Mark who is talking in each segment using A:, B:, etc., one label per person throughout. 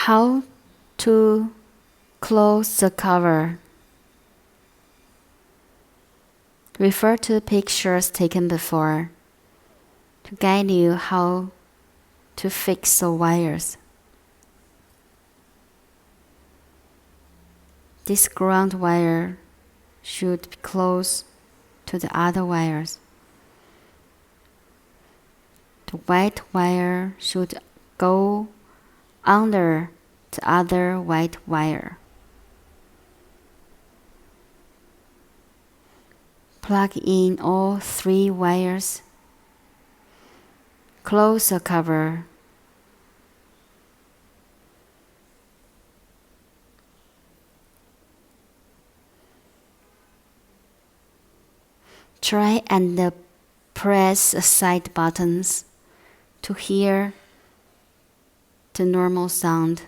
A: How to close the cover. Refer to pictures taken before to guide you how to fix the wires. This ground wire should be close to the other wires. The white wire should go under the other white wire. Plug in all 3 wires. Close the cover. Try and press the side buttons to hear the normal sound.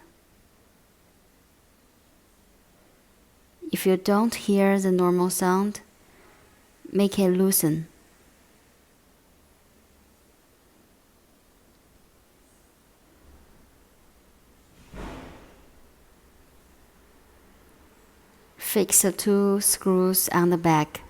A: If you don't hear the normal sound, make it loosen. Fix the 2 screws on the back.